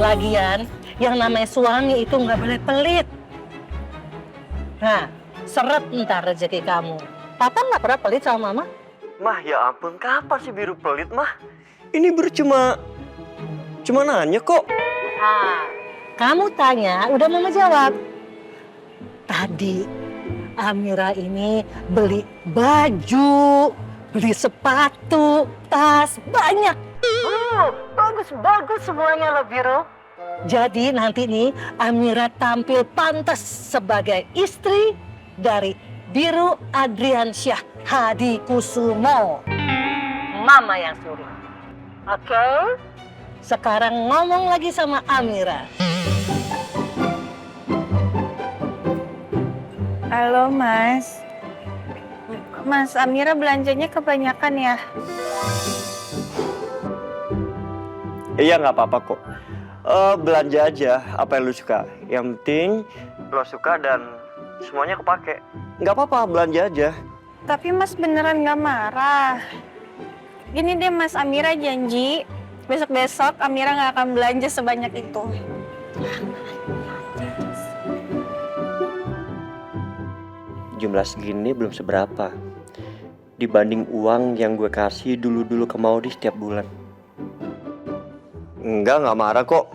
Lagian, yang namanya suami itu nggak boleh pelit. Nah, seret ntar rezeki kamu. Papa nggak pernah pelit sama mama. Mah, ya ampun, kapan sih Biru pelit, Mah? Ini Biru cuma nanya kok. Ah, kamu tanya, udah mama jawab. Tadi Amira ini beli baju, beli sepatu, tas, banyak. Bagus-bagus semuanya loh, Biru. Jadi nanti nih Amira tampil pantas sebagai istri dari Biru Adriansyah Hadi Kusumo. Mama yang suruh. Oke? Sekarang ngomong lagi sama Amira. Halo Mas. Mas, Amira belanjanya kebanyakan ya? Iya, nggak apa-apa kok. Belanja aja apa yang lu suka. Yang penting lo suka dan semuanya kepake. Nggak apa-apa, belanja aja. Tapi Mas beneran gak marah. Gini deh Mas, Amira janji besok-besok Amira gak akan belanja sebanyak itu. Jumlah segini belum seberapa dibanding uang yang gue kasih dulu-dulu ke Maudi setiap bulan. Enggak marah kok.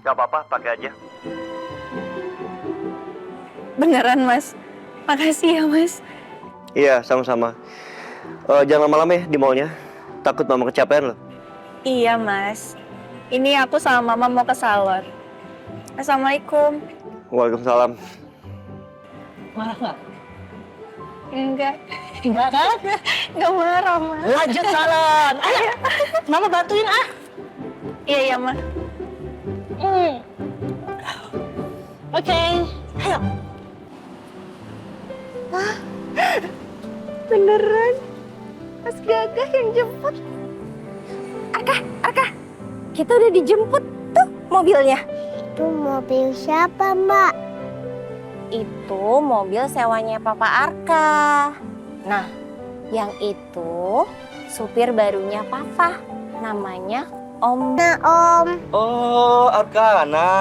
Gak apa-apa, pakai aja. Beneran Mas? Makasih ya Mas. Iya, sama-sama. Jangan lama-lama ya di mallnya. Takut mama kecapean loh. Iya Mas. Ini aku sama Mama mau ke salon. Assalamualaikum. Waalaikumsalam. Marah nggak? Enggak. Enggak kan? Enggak marah Mas. Lanjut salon. Ayo, mama bantuin ah. Iya Mas. Oke, ayo. Beneran? Mas Gagah yang jemput? Arka, kita udah dijemput tuh mobilnya. Itu mobil siapa, Mbak? Itu mobil sewanya Papa Arka. Nah, yang itu supir barunya Papa. Namanya Om. Nah, Om. Oh, Arkana.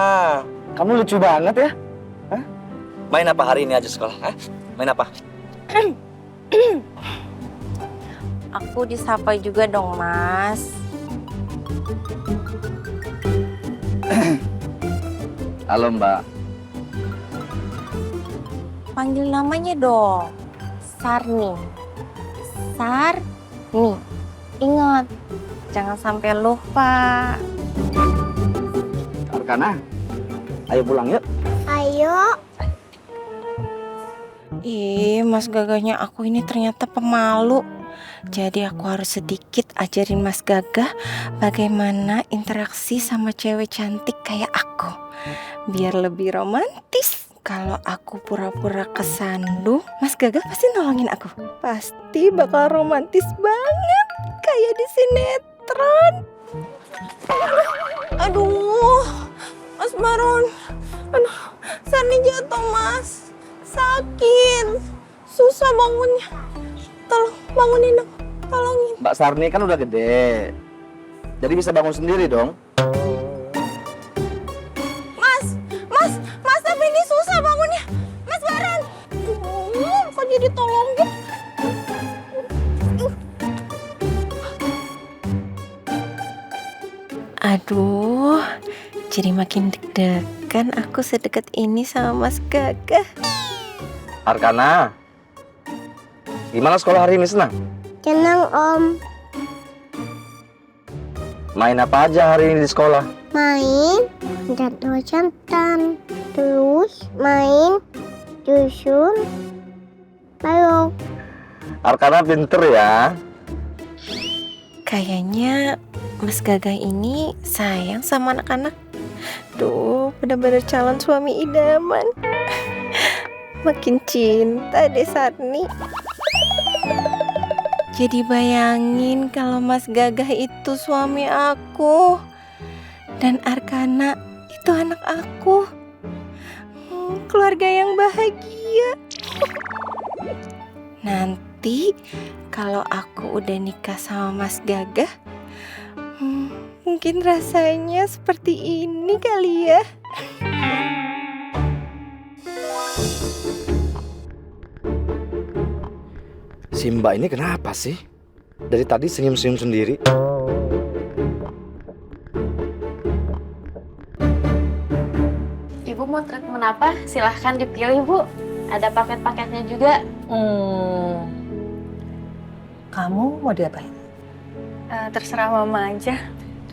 Kamu lucu banget ya. Hah? Main apa hari ini aja sekolah? Hah? Main apa? Aku disapa juga dong, Mas. Halo Mbak. Panggil namanya dong. Sarni. Sarni. Ingat, jangan sampai lupa. Arkana, ayo pulang yuk. Ayo. Ih, Mas Gagahnya aku ini ternyata pemalu. Jadi aku harus sedikit ajarin Mas Gagah bagaimana interaksi sama cewek cantik kayak aku. Biar lebih romantis. Kalau aku pura-pura kesandung, Mas Gagah pasti nolongin aku. Pasti bakal romantis banget. Kayak di sinetron. Aduh, Mas Baron. Aduh, Sarni jatuh Mas. Sakit. Susah bangunnya. Tolong bangunin dong. Tolongin. Mbak Sarni kan udah gede, jadi bisa bangun sendiri dong. Mas, tapi ini susah bangunnya. Mas Baron. Kok jadi tolongin? Aduh, jadi makin deg-degan aku sedekat ini sama Mas Gagah. Arkana, gimana sekolah hari ini, senang? Tenang, Om. Main apa aja hari ini di sekolah? Main jatuh-jantan. Terus main dusun. Balok. Arkana pinter ya. Kayaknya Mas Gagah ini sayang sama anak-anak. Tuh, benar-benar calon suami idaman. Makin cinta deh Sarni. Jadi bayangin kalau Mas Gagah itu suami aku dan Arkana itu anak aku. Keluarga yang bahagia. Nanti kalau aku udah nikah sama Mas Gagah, Mungkin rasanya seperti ini kali ya. Si Mbak ini kenapa sih? Dari tadi senyum-senyum sendiri. Ibu mau treatment apa? Silahkan dipilih, Bu. Ada paket-paketnya juga. Kamu mau diapain? Terserah mama aja.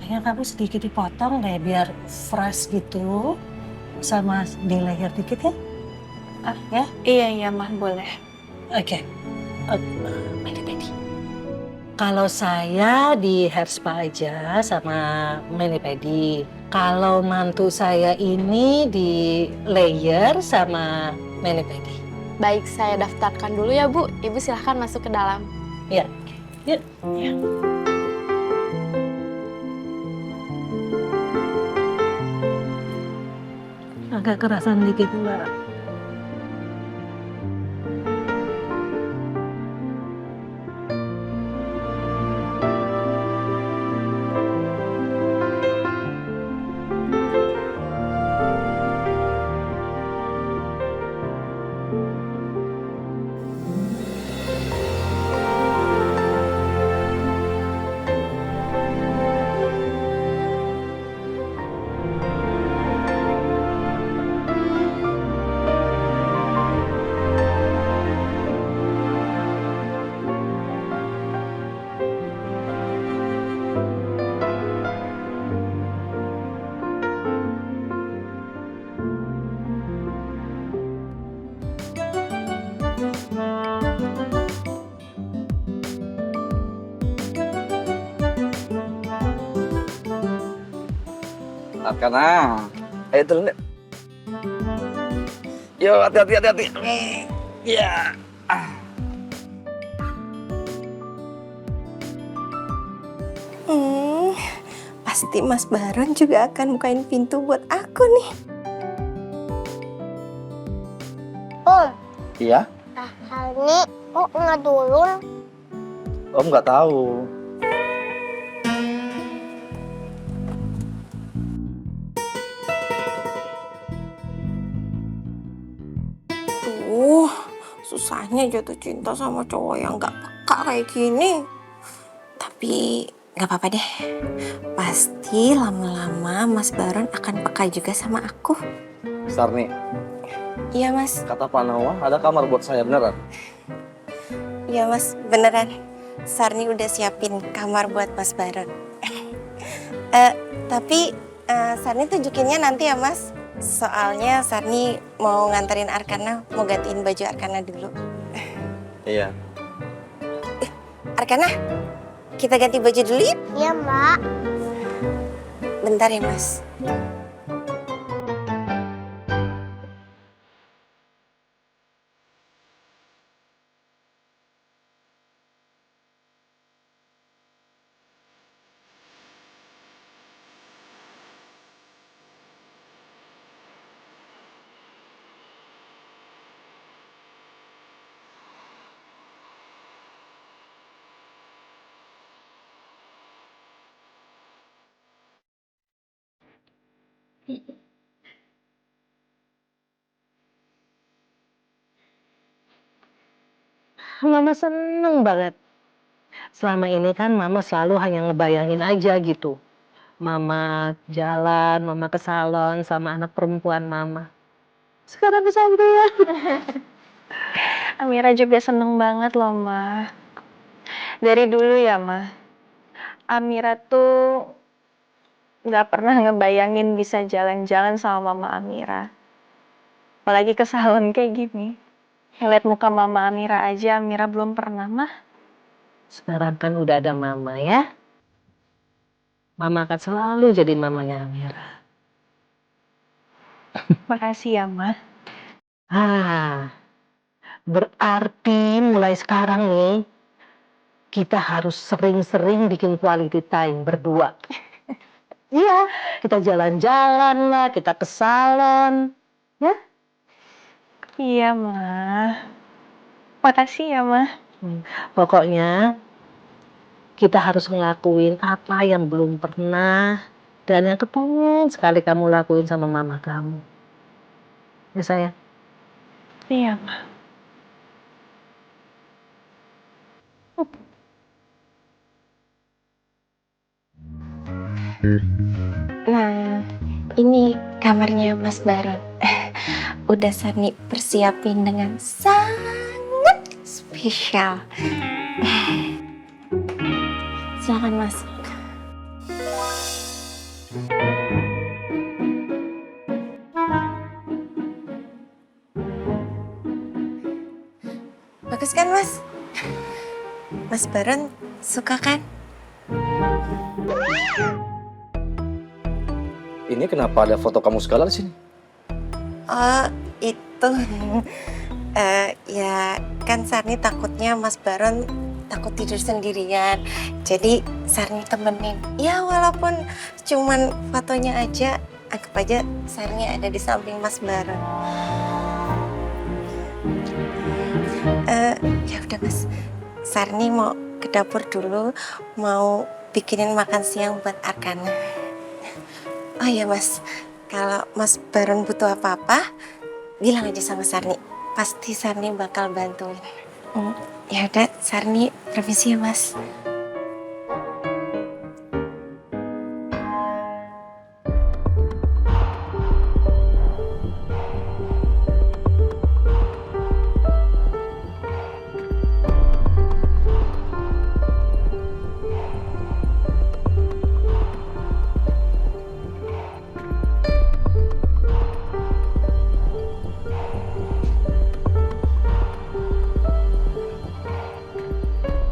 Kayaknya kamu sedikit dipotong deh biar fresh gitu. Sama di leher dikit ya. Ya? Iya, Mah, boleh. Oke. Mani-pedi. Kalau saya di hair spa aja sama mani-pedi. Kalau mantu saya ini di layer sama mani-pedi. Baik, saya daftarkan dulu ya, Bu. Ibu silahkan masuk ke dalam. Ya. Yuk. Ya. Agak kerasan dikit, Mbak. Karena ayo turun deh. Yo, hati-hati. Ya. Pasti Mas Baron juga akan bukain pintu buat aku nih. Iya? Hal ini kok nggak turun? Om nggak tahu. Susahnya jatuh cinta sama cowok yang gak peka kayak gini. Tapi gak apa-apa deh. Pasti lama-lama Mas Baron akan peka juga sama aku. Sarni, Iya Mas. kata Pak Noah ada kamar buat saya beneran? Iya Mas, beneran. Sarni udah siapin kamar buat Mas Baron. Tapi Sarni tunjukinnya nanti ya Mas. Soalnya Sarni mau nganterin Arkana, mau gantiin baju Arkana dulu. Iya. Arkana, kita ganti baju dulu yuk. Iya, Mbak. Bentar ya Mas. Mama seneng banget. Selama ini kan Mama selalu hanya ngebayangin aja gitu. Mama jalan, Mama ke salon sama anak perempuan Mama. Sekarang kesampaian. Amira juga seneng banget loh, Ma. Dari dulu ya, Ma. Amira tuh nggak pernah ngebayangin bisa jalan-jalan sama Mama Amira. Apalagi ke salon kayak gini. Ngeliat muka Mama Amira aja, Amira belum pernah, Mah. Sekarang kan udah ada Mama ya. Mama akan selalu jadi mamanya Amira. Makasih ya, Ma. Berarti mulai sekarang nih kita harus sering-sering bikin quality time berdua. Iya, kita jalan-jalan lah, kita ke salon, ya. Iya, Ma. Makasih ya, Ma. Pokoknya kita harus ngelakuin apa yang belum pernah dan yang kepengen sekali kamu lakuin sama mama kamu. Ya sayang? Iya, Ma. Nah, ini kamarnya Mas Baron. Udah Sani persiapin dengan sangat spesial. Silakan masuk. Bagus kan, Mas? Mas Baron suka kan? Ini kenapa ada foto kamu segala di sini? Oh, itu. Ya kan Sarni takutnya Mas Baron takut tidur sendirian. Jadi Sarni temenin. Ya walaupun cuman fotonya aja, anggap aja Sarni ada di samping Mas Baron. Ya udah Mas, Sarni mau ke dapur dulu, mau bikinin makan siang buat Arkana. Oh iya Mas, kalau Mas Baron butuh apa-apa, bilang aja sama Sarni. Pasti Sarni bakal bantuin. Ya udah, Sarni permisi ya Mas.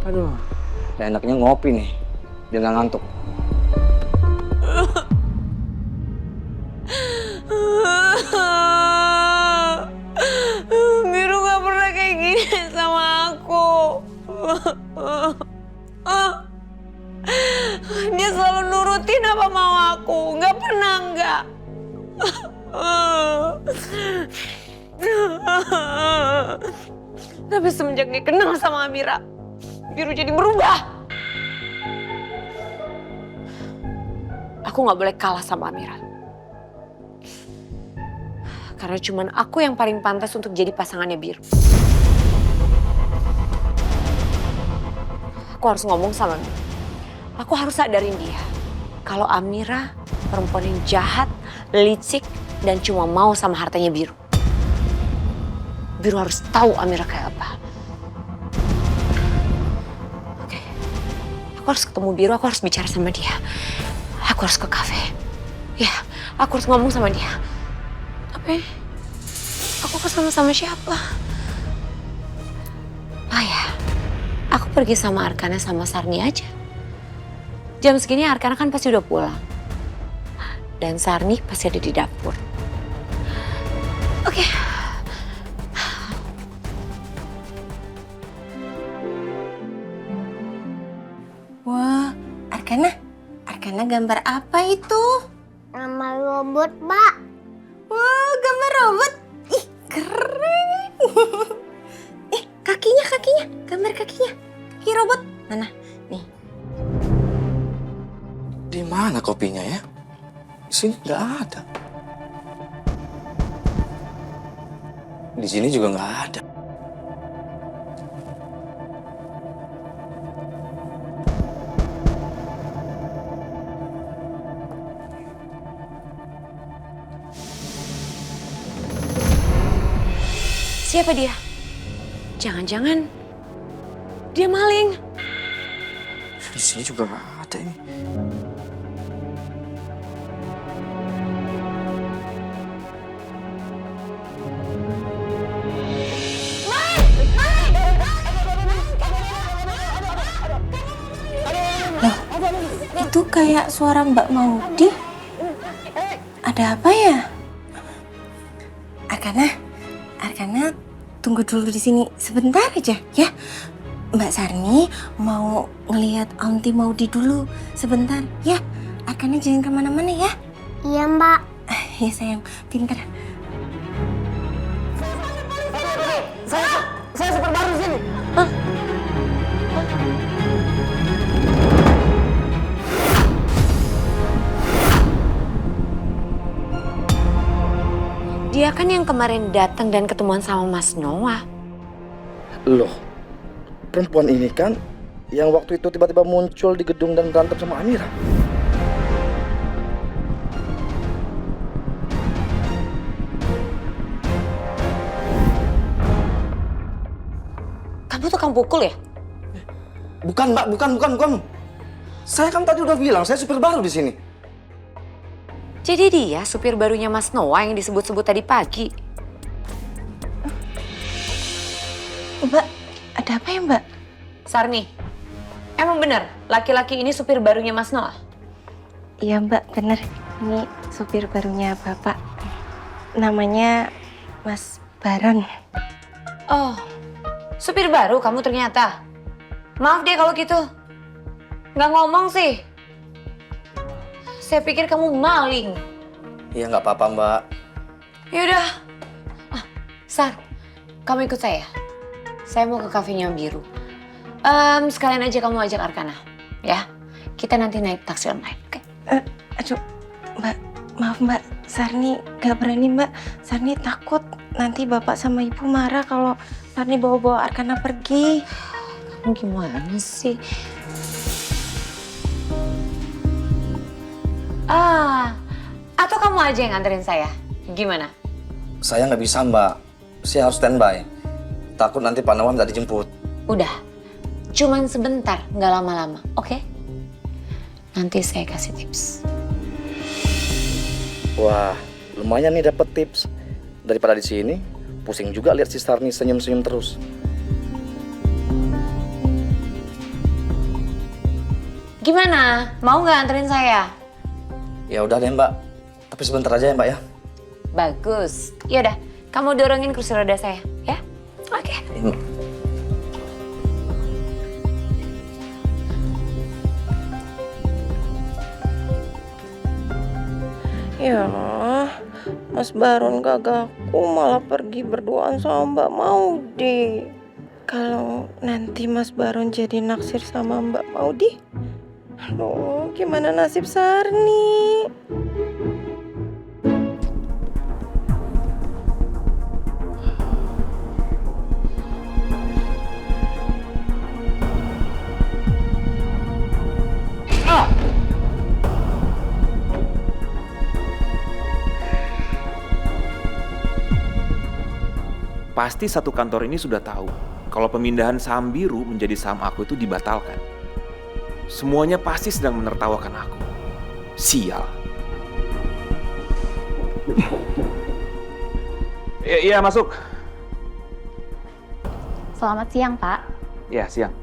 Aduh, enaknya ngopi nih, biar nggak ngantuk. Biru gak pernah kayak gini sama aku. Dia selalu nurutin apa mau aku, gak pernah enggak. Tapi semenjak dia kenal sama Amira, Biru jadi berubah. Aku gak boleh kalah sama Amira. Karena cuman aku yang paling pantas untuk jadi pasangannya Biru. Aku harus ngomong sama Biru. Aku harus sadarin dia. Kalau Amira perempuan yang jahat, licik, dan cuma mau sama hartanya Biru. Biru harus tahu Amira kayak apa. Oke. Aku harus ketemu Biru, aku harus bicara sama dia. Aku harus ke kafe. Ya, aku harus ngomong sama dia. Tapi aku kesana sama siapa? Ah ya, aku pergi sama Arkana sama Sarni aja. Jam segini Arkana kan pasti udah pulang. Dan Sarni pasti ada di dapur. Oke. Wah, Arkana gambar apa itu? Nama robot, Mbak. Wah, gambar robot. Ih, keren. Kakinya. Gambar kakinya. Kaki robot. Mana? Nih. Di mana kopinya ya? Di sini nggak ada. Di sini juga nggak ada. Siapa dia? Jangan-jangan dia maling. Di sini juga nggak ada ini. Itu kayak suara Mbak Maudi. Ada apa ya? Arkana, tunggu dulu di sini sebentar aja ya. Mbak Sarni mau ngelihat Aunty Maudi dulu sebentar ya. Arkana jangan kemana-mana ya. Iya, Mbak. Ya sayang, pintar. Saya super baru di sini. kan yang kemarin datang dan ketemuan sama Mas Noah. Loh, perempuan ini kan yang waktu itu tiba-tiba muncul di gedung dan berantem sama Amira. Kamu tukang pukul ya? Bukan, Mbak, bukan. Saya kan tadi udah bilang, saya supir baru di sini. Jadi dia supir barunya Mas Noah yang disebut-sebut tadi pagi. Mbak, ada apa ya Mbak? Sarni, emang bener laki-laki ini supir barunya Mas Noah? Iya Mbak, bener. Ini supir barunya Bapak. Namanya Mas Baron. Oh, supir baru kamu ternyata. Maaf deh kalau gitu. Nggak ngomong sih. Saya pikir kamu maling. Iya, nggak apa-apa, Mbak. Yaudah. Sar, kamu ikut saya. Saya mau ke kafenya Biru. Sekalian aja kamu ajak Arkana, ya. Kita nanti naik taksi online, oke? Aduh, Mbak, maaf Mbak. Sarni gak berani Mbak. Sarni takut nanti Bapak sama Ibu marah kalau Sarni bawa-bawa Arkana pergi. Kamu gimana sih? Atau kamu aja yang nganterin saya? Gimana? Saya nggak bisa, Mbak. Saya harus standby. Takut nanti Pak Noah minta dijemput. Udah, cuman sebentar, nggak lama-lama, oke? Nanti saya kasih tips. Wah, lumayan nih dapet tips. Daripada di sini, pusing juga lihat si Sarni senyum-senyum terus. Gimana? Mau nggak anterin saya? Ya udah deh, Mbak. Tapi sebentar aja ya, Mbak ya. Bagus. Yaudah, kamu dorongin kursi roda saya, ya? Oke. Ya, Mas Baron gagaku malah pergi berduaan sama Mbak Maudi. Kalau nanti Mas Baron jadi naksir sama Mbak Maudi, aduh, gimana nasib Sarni? Pasti satu kantor ini sudah tahu kalau pemindahan saham Biru menjadi saham aku itu dibatalkan. Semuanya pasti sedang menertawakan aku. Sial. Iya, masuk. Selamat siang, Pak. Ya, siang.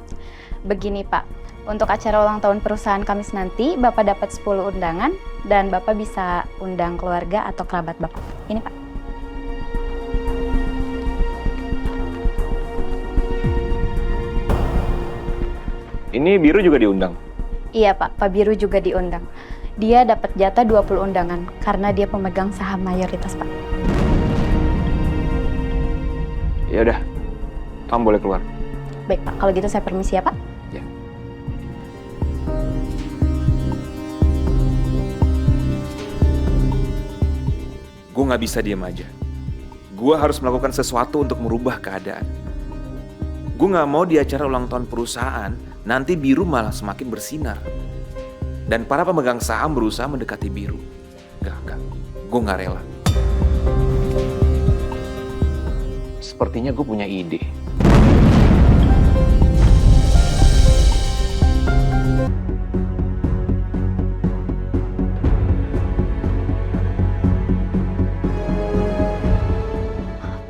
Begini, Pak. Untuk acara ulang tahun perusahaan Kamis nanti, Bapak dapat 10 undangan dan Bapak bisa undang keluarga atau kerabat Bapak. Ini, Pak. Ini Biru juga diundang? Iya, Pak. Pak Biru juga diundang. Dia dapat jatah 20 undangan karena dia pemegang saham mayoritas, Pak. Ya udah, kamu boleh keluar. Baik, Pak. Kalau gitu saya permisi ya, Pak. Ya. Gue nggak bisa diam aja. Gue harus melakukan sesuatu untuk merubah keadaan. Gue nggak mau di acara ulang tahun perusahaan nanti Biru malah semakin bersinar. Dan para pemegang saham berusaha mendekati Biru. Enggak. Gue nggak rela. Sepertinya gue punya ide.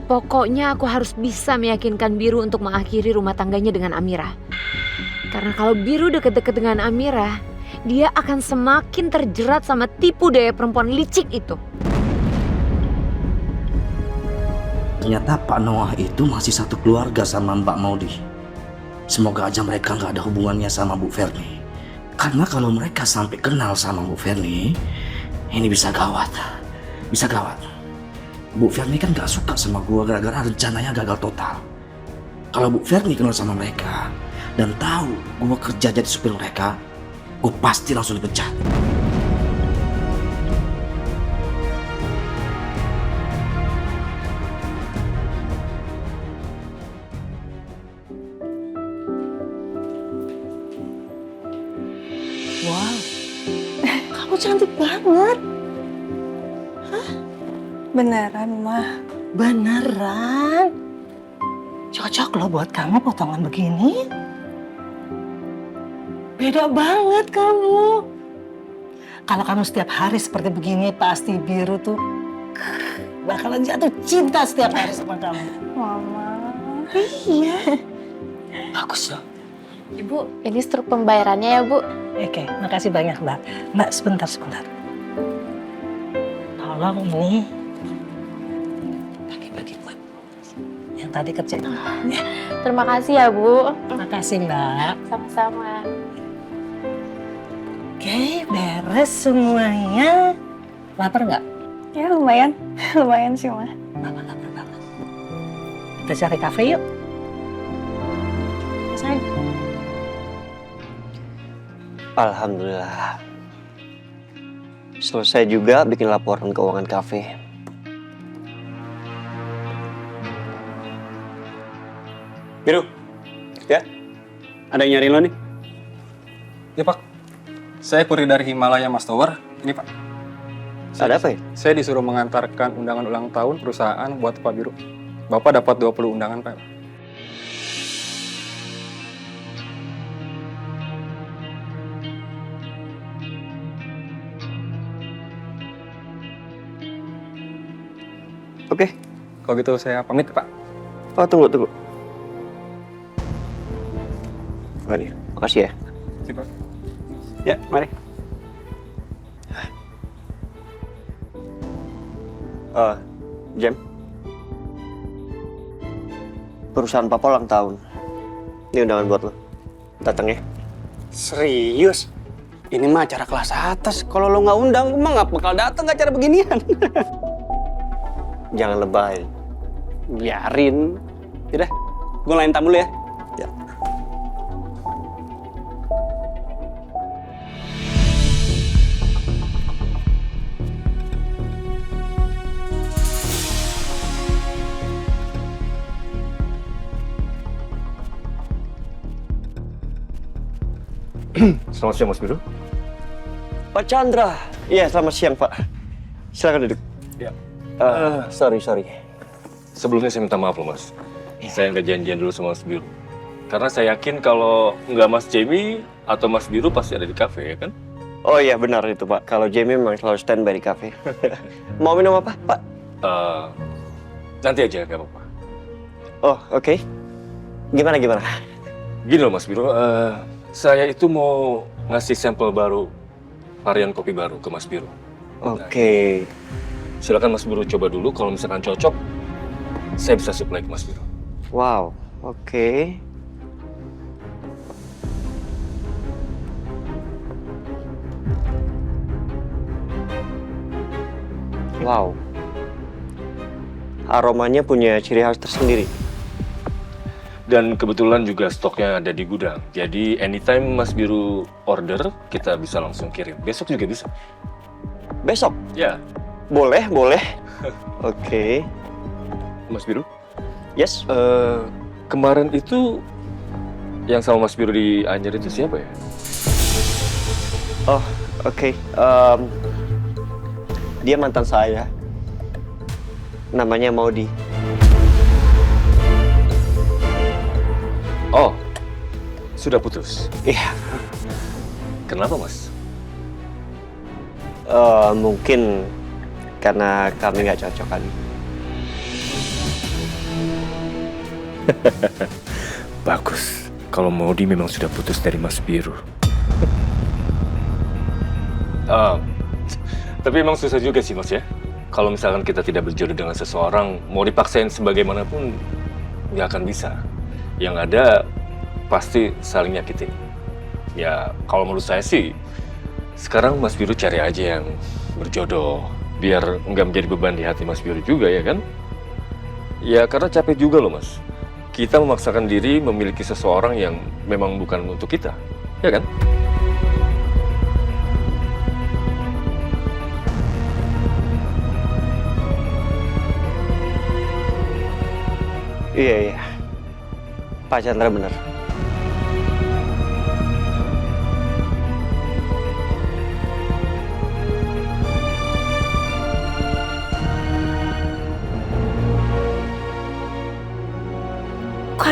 Pokoknya aku harus bisa meyakinkan Biru untuk mengakhiri rumah tangganya dengan Amira. Karena kalau Biru deket-deket dengan Amira, dia akan semakin terjerat sama tipu daya perempuan licik itu. Ternyata Pak Noah itu masih satu keluarga sama Mbak Maudi. Semoga aja mereka nggak ada hubungannya sama Bu Ferni. Karena kalau mereka sampai kenal sama Bu Ferni, ini bisa gawat. Bisa gawat. Bu Ferni kan gak suka sama gua gara-gara rencananya gagal total. Kalau Bu Ferni kenal sama mereka dan tahu gua kerja jadi supir mereka, gua pasti langsung dipecat. Wow, kamu cantik banget. Beneran, Mah. Beneran. Cocok loh buat kamu potongan begini. Beda banget kamu. Kalau kamu setiap hari seperti begini, pasti Biru tuh bakalan jatuh cinta setiap hari sama kamu. Mama. Iya. Bagus loh. Ibu, ini struk pembayarannya ya, Bu. Oke, makasih banyak, Mbak. Mbak, sebentar. Tolong ini bagi-bagi buat yang tadi kerja. Ya. Terima kasih ya, Bu. Makasih, Mbak. Sama-sama. Oke, beres semuanya. Lapar nggak? Ya lumayan. Lumayan sih, Mah. Mama lapar banget. Kita cari kafe yuk. Sayang. Alhamdulillah. Selesai juga bikin laporan keuangan kafe. Biru, ya? Ada yang nyari lo nih? Ya Pak, saya kurir dari Himalaya Mas Tower. Ini Pak. Ada apa ya? Saya disuruh mengantarkan undangan ulang tahun perusahaan buat Pak Biru. Bapak dapat 20 undangan Pak. Oke. Kalau gitu saya pamit Pak. Oh, tunggu. Mari, makasih ya. Sip, Pak. Ya, mari. Jam. Perusahaan Papa ulang tahun. Ini undangan buat lo. Datang ya. Serius? Ini mah acara kelas atas. Kalau lo nggak undang, emang nggak bakal datang acara beginian. Jangan lebay. Biarin. Yaudah, gue lain tamu dulu ya. Ya. Selamat siang Mas Biru. Pak Chandra. Iya, selamat siang Pak. Silakan duduk. Ya. Sorry. Sebelumnya saya minta maaf loh Mas. Saya nggak janjian dulu sama Mas Biru. Karena saya yakin kalau nggak Mas Jamie atau Mas Biru pasti ada di kafe ya kan? Oh iya benar itu Pak. Kalau Jamie memang selalu standby di kafe. Mau minum apa Pak? Nanti aja nggak apa-apa. Oh oke. Gimana? Gini loh Mas Biru, saya itu mau ngasih sampel baru, varian kopi baru ke Mas Biru. Oke. Silakan Mas Biru coba dulu, kalau misalkan cocok, saya bisa supply ke Mas Biru. Wow, oke. Wow. Aromanya punya ciri khas tersendiri. Dan kebetulan juga stoknya ada di gudang. Jadi anytime Mas Biru order, kita bisa langsung kirim. Besok juga bisa. Besok? Ya. Boleh. Oke. Mas Biru? Yes? Kemarin itu yang sama Mas Biru di Anyer itu siapa ya? Oh, oke. Dia mantan saya. Namanya Maudi. Oh, sudah putus? Iya. Kenapa, Mas? Mungkin karena kami nggak cocok kali. Bagus. Kalau Maudi memang sudah putus dari Mas Biru. Tapi emang susah juga sih, Mas ya. Kalau misalkan kita tidak berjodoh dengan seseorang, mau dipaksain sebagaimanapun, nggak akan bisa. Yang ada pasti saling nyakitin. Ya, kalau menurut saya sih, sekarang Mas Biru cari aja yang berjodoh. Biar nggak menjadi beban di hati Mas Biru juga, ya kan? Ya, karena capek juga loh, Mas. Kita memaksakan diri memiliki seseorang yang memang bukan untuk kita, ya kan? Iya. Pak Chandra benar.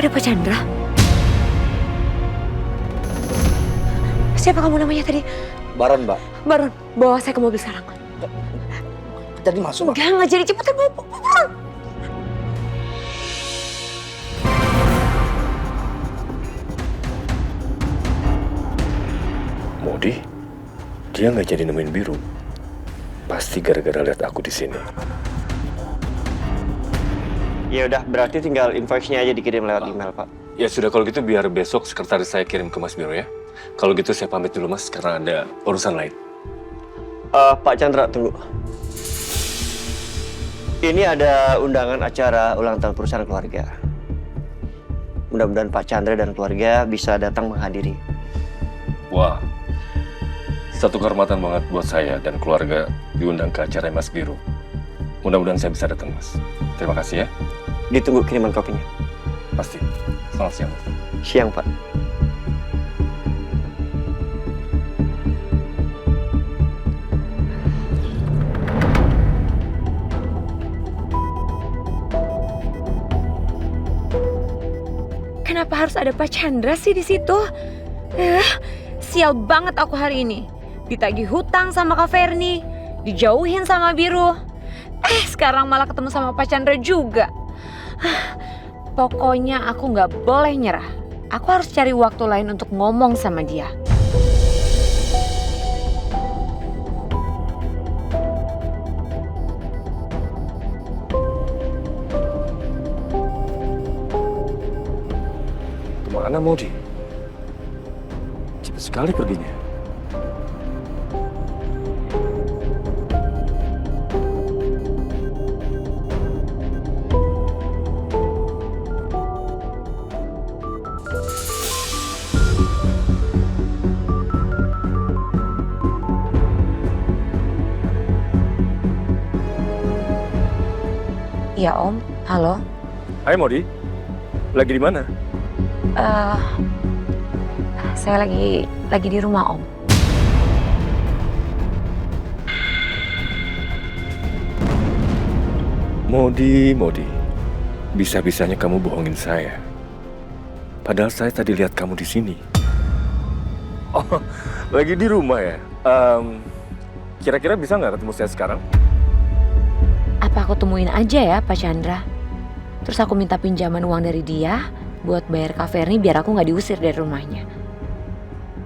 ada Pak Chandra? Siapa kamu namanya tadi? Baron, Mbak. Baron, bawa saya ke mobil sekarang. Jadi masuk, Mbak. Enggak jadi cepetan bawa. Modi, dia nggak jadi nemuin Biru. Pasti gara-gara lihat aku di sini. Ya udah, berarti tinggal invoice-nya aja dikirim lewat email, Pak. Ya sudah, kalau gitu biar besok sekretaris saya kirim ke Mas Biro ya. Kalau gitu saya pamit dulu Mas, karena ada urusan lain. Pak Chandra, tunggu. Ini ada undangan acara ulang tahun perusahaan keluarga. Mudah-mudahan Pak Chandra dan keluarga bisa datang menghadiri. Wah, satu kehormatan banget buat saya dan keluarga diundang ke acara Mas Biro. Mudah-mudahan saya bisa datang, Mas. Terima kasih ya. Ditunggu kiriman kopinya. Pasti. Selamat siang. Siang, Pak. Kenapa harus ada Pak Chandra sih di situ? Sial banget aku hari ini. Ditagih hutang sama Kak Ferni, dijauhin sama Biru. Sekarang malah ketemu sama Pak Chandra juga. Pokoknya aku nggak boleh nyerah. Aku harus cari waktu lain untuk ngomong sama dia. Kemana Modi? Cepat sekali perginya. Ya Om, halo. Hai Modi, lagi di mana? Saya lagi di rumah Om. Modi, bisa-bisanya kamu bohongin saya. Padahal saya tadi lihat kamu di sini. Oh, lagi di rumah ya? Kira-kira bisa nggak ketemu saya sekarang? Apa aku temuin aja ya Pak Chandra? Terus aku minta pinjaman uang dari dia buat bayar Kak Ferni biar aku nggak diusir dari rumahnya.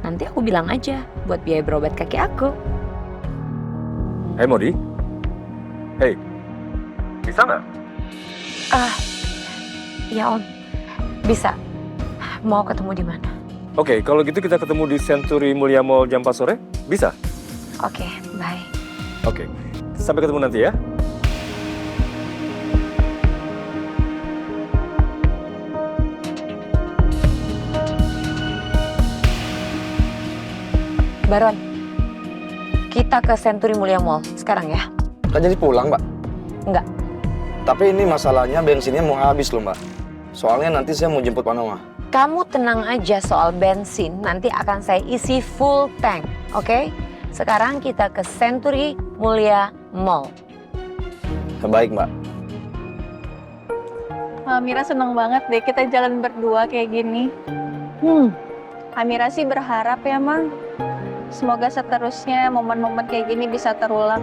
Nanti aku bilang aja buat biaya berobat kaki aku. Hei Modi, hei, bisa nggak? Ya Om, bisa. Mau ketemu di mana? Oke, kalau gitu kita ketemu di Century Mulia Mall jam 4 sore, bisa? Oke, bye. Oke, sampai ketemu nanti ya. Baron, kita ke Century Mulia Mall sekarang ya? Kan jadi pulang, Mbak? Enggak. Tapi ini masalahnya bensinnya mau habis loh, Mbak. Soalnya nanti saya mau jemput Pak Noah. Kamu tenang aja soal bensin, nanti akan saya isi full tank, oke? Sekarang kita ke Century Mulia Mall. Baik, Mbak. Amira seneng banget deh kita jalan berdua kayak gini. Amira sih berharap ya, Mang. Semoga seterusnya momen-momen kayak gini bisa terulang.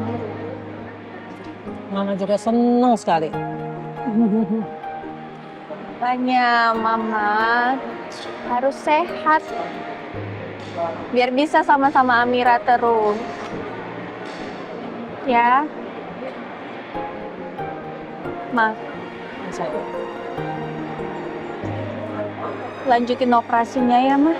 Mama juga senang sekali. Makanya Mama harus sehat. Biar bisa sama-sama Amira terus. Ya. Ma. Lanjutin operasinya ya, Ma.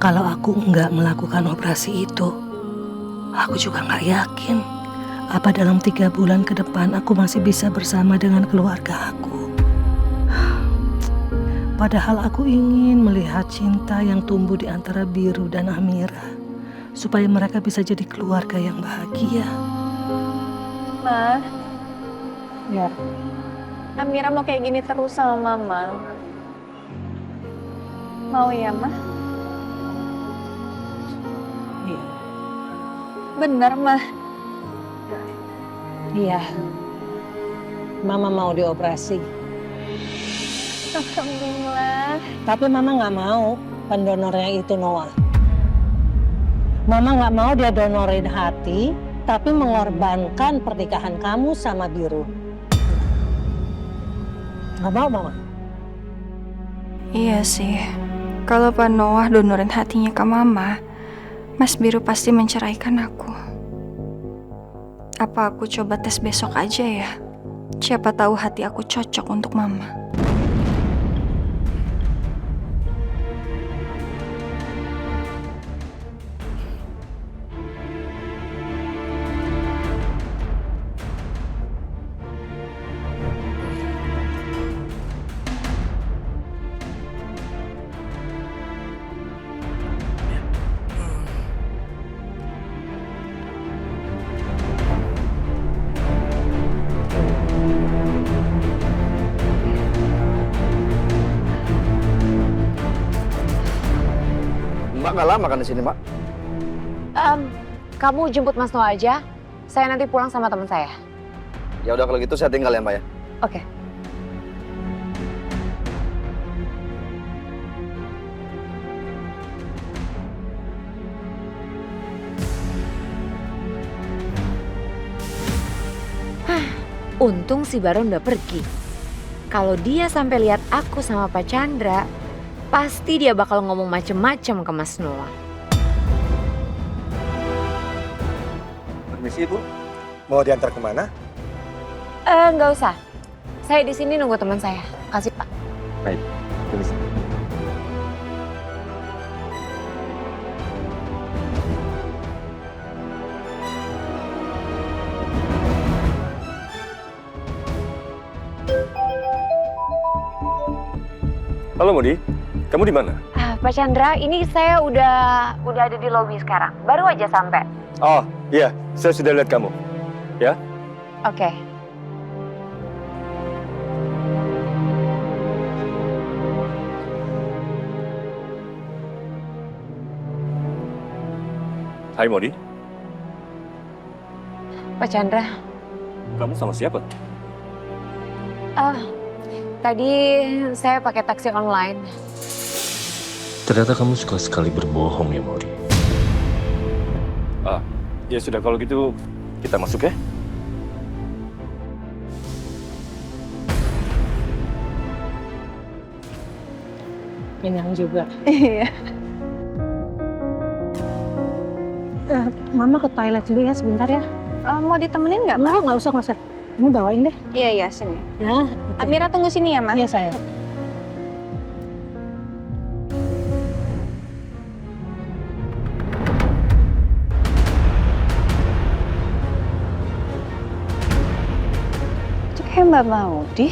Kalau aku nggak melakukan operasi itu, aku juga nggak yakin apa dalam 3 bulan ke depan aku masih bisa bersama dengan keluarga aku. Padahal aku ingin melihat cinta yang tumbuh di antara Biru dan Amira, supaya mereka bisa jadi keluarga yang bahagia. Ma, Ya. Amira mau kayak gini terus sama Mama. Mau ya, Ma? Iya. Bener, Ma. Iya. Mama mau dioperasi. Alhamdulillah. Tapi Mama nggak mau pendonornya itu Noah. Mama nggak mau dia donorin hati, tapi mengorbankan pernikahan kamu sama Biru. Nggak mau, Mama? Iya sih. Kalau Pak Noah donorin hatinya ke Mama, Mas Biru pasti menceraikan aku. Apa aku coba tes besok aja ya? Siapa tahu hati aku cocok untuk Mama. Mbak nggak lama kan di sini, Mbak? Kamu jemput Mas Noah aja. Saya nanti pulang sama teman saya. Ya udah kalau gitu saya tinggal ya, Mbak ya. Oke. Untung si Baron udah pergi. Kalau dia sampai lihat aku sama Pak Chandra, pasti dia bakal ngomong macem-macem ke Mas Noah. Permisi, Bu. Mau diantar kemana? Nggak usah. Saya di sini nunggu teman saya. Kasih Pak. Baik, permisi. Halo Modi, kamu di mana? Pak Chandra, ini saya udah ada di lobi sekarang. Baru aja sampai. Oh iya, saya sudah lihat kamu. Ya? Oke. Hai Modi, Pak Chandra. kamu sama siapa? Tadi saya pakai taksi online. Ternyata kamu suka sekali berbohong ya Modi. Ya sudah kalau gitu kita masuk ya. Kenyang juga. Iya. Mama ke toilet dulu ya sebentar ya. Mau ditemenin nggak, Mbak? Nggak usah. Kamu bawain deh. Iya, iya, sini. Ya. Amira tunggu sini ya, Mas? Iya, sayang. Itu kayak Mbak Maudi.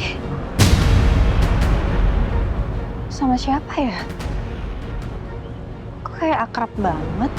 Sama siapa ya? Kok kayak akrab banget?